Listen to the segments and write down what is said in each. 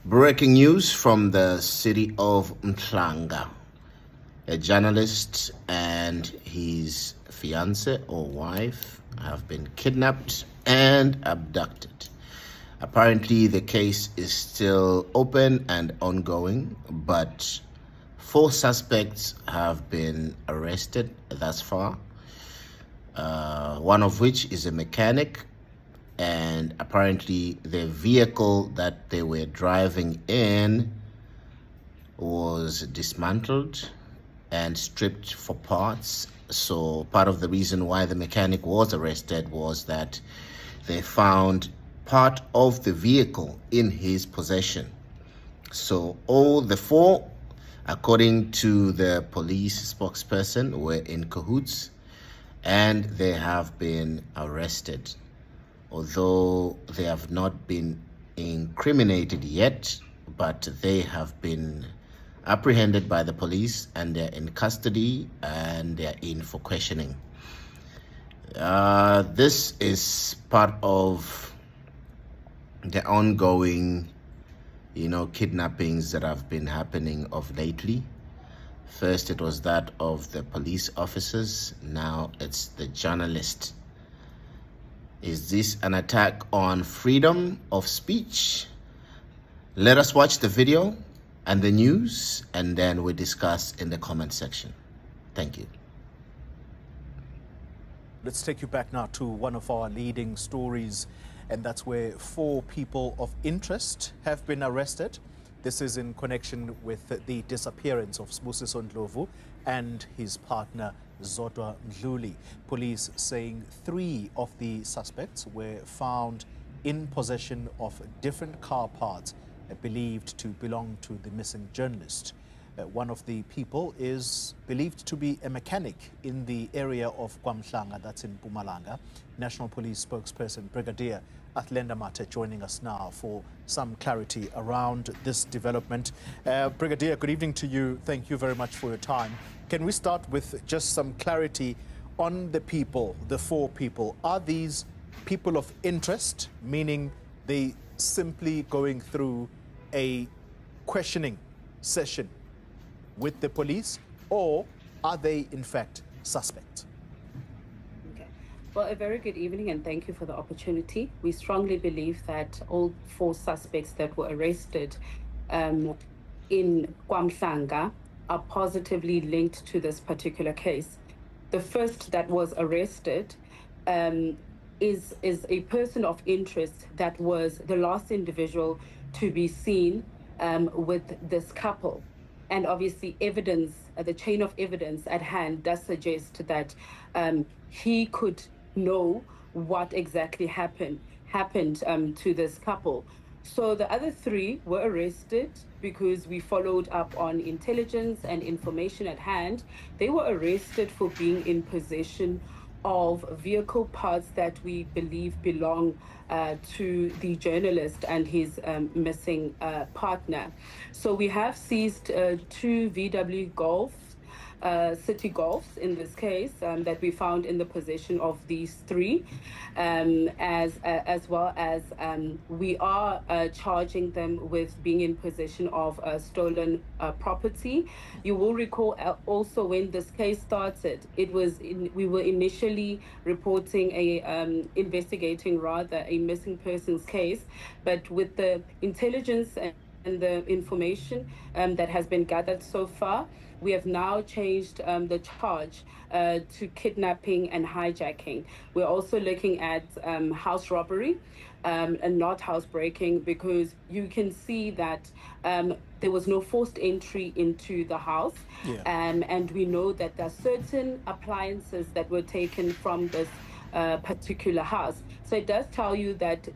Breaking news from the city of Mhlanga. A journalist and his fiance or wife have been kidnapped and abducted. Apparently, the case is still open and ongoing, but 4 suspects have been arrested thus far. One of which is a mechanic, and apparently the vehicle that they were driving in was dismantled and stripped for parts. So part of the reason why the mechanic was arrested was that they found part of the vehicle in his possession. So all the 4, according to the police spokesperson, were in cahoots and they have been arrested. Although they have not been incriminated yet, but they have been apprehended by the police and they're in custody and they're in for questioning. This is part of the ongoing, kidnappings that have been happening of lately. First, it was that of the police officers. Now it's the journalist. Is this an attack on freedom of speech? Let us watch the video and the news, and then we discuss in the comment section. Thank you. Let's take you back now to one of our leading stories, and that's where 4 people of interest have been arrested. This is in connection with the disappearance of Sbusiso Ndlovu and his partner Zodwa Mdluli. Police saying 3 of the suspects were found in possession of different car parts believed to belong to the missing journalist. One of the people is believed to be a mechanic in the area of KwaMhlanga, that's in Mpumalanga. National Police spokesperson Brigadier Athlenda Mate joining us now for some clarity around this development. Brigadier, good evening to you. Thank you very much for your time. Can we start with just some clarity on the people, the 4 people? Are these people of interest, meaning they simply going through a questioning session with the police, or are they in fact suspects? Okay. Well, a very good evening and thank you for the opportunity. We strongly believe that all 4 suspects that were arrested in KwaMhlanga are positively linked to this particular case. The first that was arrested is a person of interest that was the last individual to be seen with this couple. And obviously evidence, the chain of evidence at hand does suggest that he could know what exactly happened to this couple. So the other 3 were arrested because we followed up on intelligence and information at hand. They were arrested for being in possession of vehicle parts that we believe belong to the journalist and his missing partner. So we have seized 2 VW Golfs, city Golfs in this case, that we found in the possession of these 3, as well as we are charging them with being in possession of stolen property. You will recall also when this case started, we were initially reporting investigating a missing persons case, but with the intelligence and the information that has been gathered so far, we have now changed the charge to kidnapping and hijacking. We're also looking at house robbery and not housebreaking, because you can see that there was no forced entry into the house. Yeah. And we know that there are certain appliances that were taken from this particular house. So it does tell you that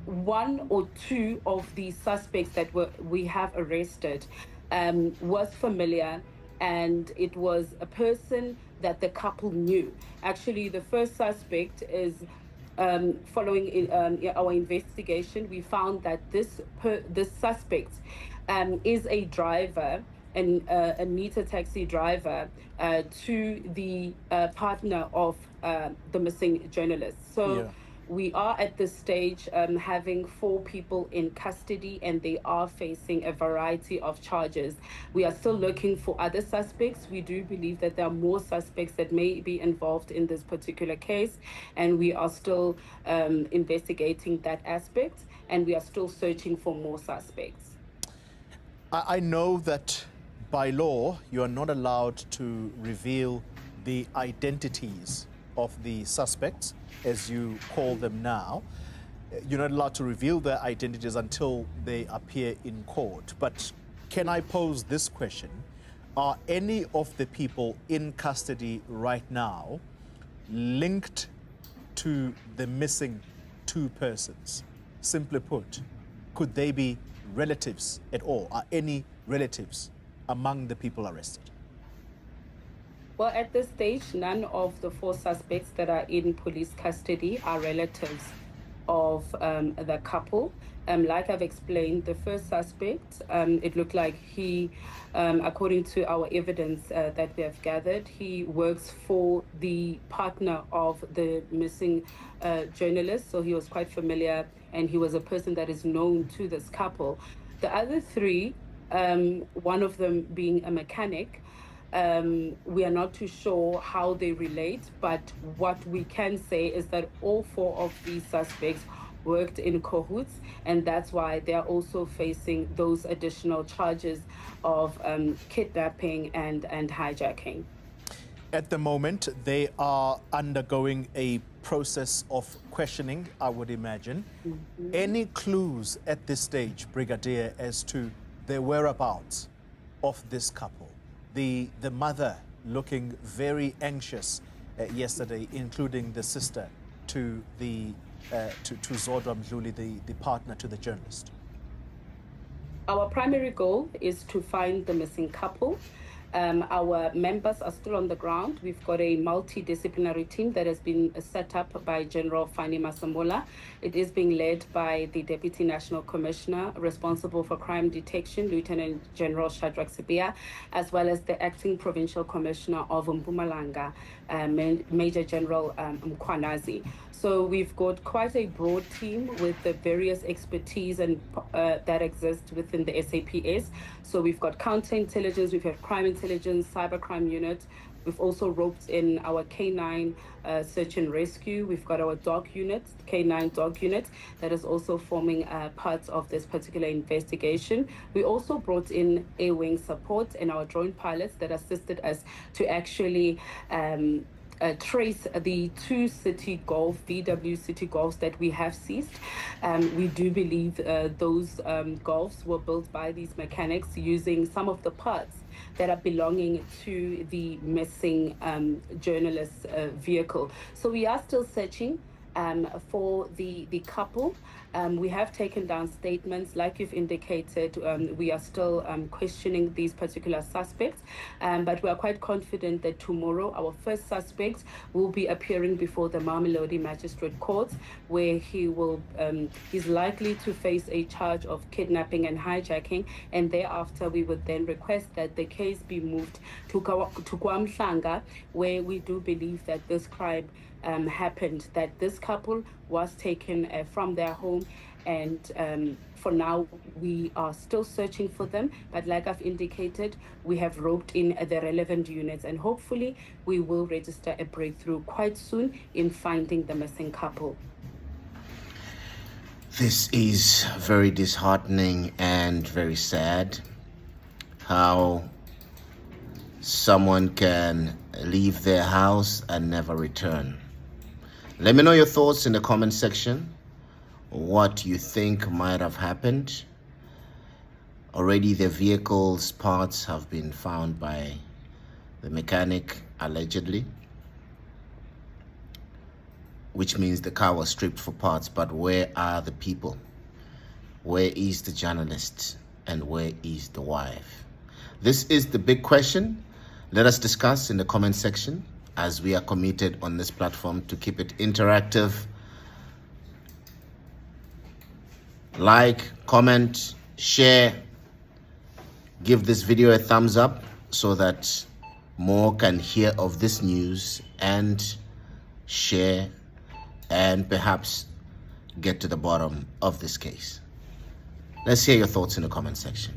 1 or 2 of the suspects that we have arrested was familiar, and it was a person that the couple knew. Actually, the first suspect is following our investigation, we found that this suspect is a driver, and a meter taxi driver to the partner of the missing journalist. So we are at this stage having 4 people in custody, and they are facing a variety of charges. We are still looking for other suspects. We do believe that there are more suspects that may be involved in this particular case, and we are still investigating that aspect, and we are still searching for more suspects. I know that by law, you are not allowed to reveal the identities of the suspects, as you call them now. You're not allowed to reveal their identities until they appear in court. But can I pose this question? Are any of the people in custody right now linked to the missing 2 persons? Simply put, could they be relatives at all? Are any relatives among the people arrested? Well, at this stage, none of the 4 suspects that are in police custody are relatives of the couple. Like I've explained, the first suspect, it looked like he, according to our evidence that we have gathered, he works for the partner of the missing journalist. So he was quite familiar, and he was a person that is known to this couple. The other 3, one of them being a mechanic, we are not too sure how they relate, but what we can say is that all 4 of these suspects worked in cahoots, and that's why they are also facing those additional charges of kidnapping and hijacking. At the moment, they are undergoing a process of questioning, I would imagine. Any clues at this stage, Brigadier, as to the whereabouts of this couple? The mother looking very anxious yesterday, including the sister to Zodwa Mdluli, the partner to the journalist. Our primary goal is to find the missing couple. Our members are still on the ground. We've got a multidisciplinary team that has been set up by General Fani Masamola. It is being led by the Deputy National Commissioner responsible for crime detection, Lieutenant General Shadrack Sibia, as well as the Acting Provincial Commissioner of Mpumalanga, Major General Mkwanazi. So we've got quite a broad team with the various expertise and that exists within the SAPS. So we've got counterintelligence, we've got crime intelligence, cybercrime unit. We've also roped in our K9 search and rescue. We've got our dog unit, K9 dog unit, that is also forming part of this particular investigation. We also brought in A-wing support and our drone pilots that assisted us to actually trace the 2 City Golf, VW City Golfs that we have seized. We do believe those Golfs were built by these mechanics using some of the parts that are belonging to the missing journalist's vehicle. So we are still searching for the couple. We have taken down statements, like you've indicated. We are still questioning these particular suspects, but we are quite confident that tomorrow our first suspect will be appearing before the Mamelodi Magistrate Court, where he's likely to face a charge of kidnapping and hijacking, and thereafter we would then request that the case be moved to KwaMhlanga, where we do believe that this crime happened, that this couple was taken from their home, and for now we are still searching for them, but like I've indicated, we have roped in the relevant units, and hopefully we will register a breakthrough quite soon in finding the missing couple. This is very disheartening and very sad, how someone can leave their house and never return. Let me know your thoughts in the comment section, what you think might have happened. Already the vehicle's parts have been found by the mechanic, allegedly, which means the car was stripped for parts. But where are the people? Where is the journalist? And where is the wife? This is the big question. Let us discuss in the comment section, as we are committed on this platform to keep it interactive. Like, comment, share, give this video a thumbs up so that more can hear of this news and share and perhaps get to the bottom of this case? Let's hear your thoughts in the comment section.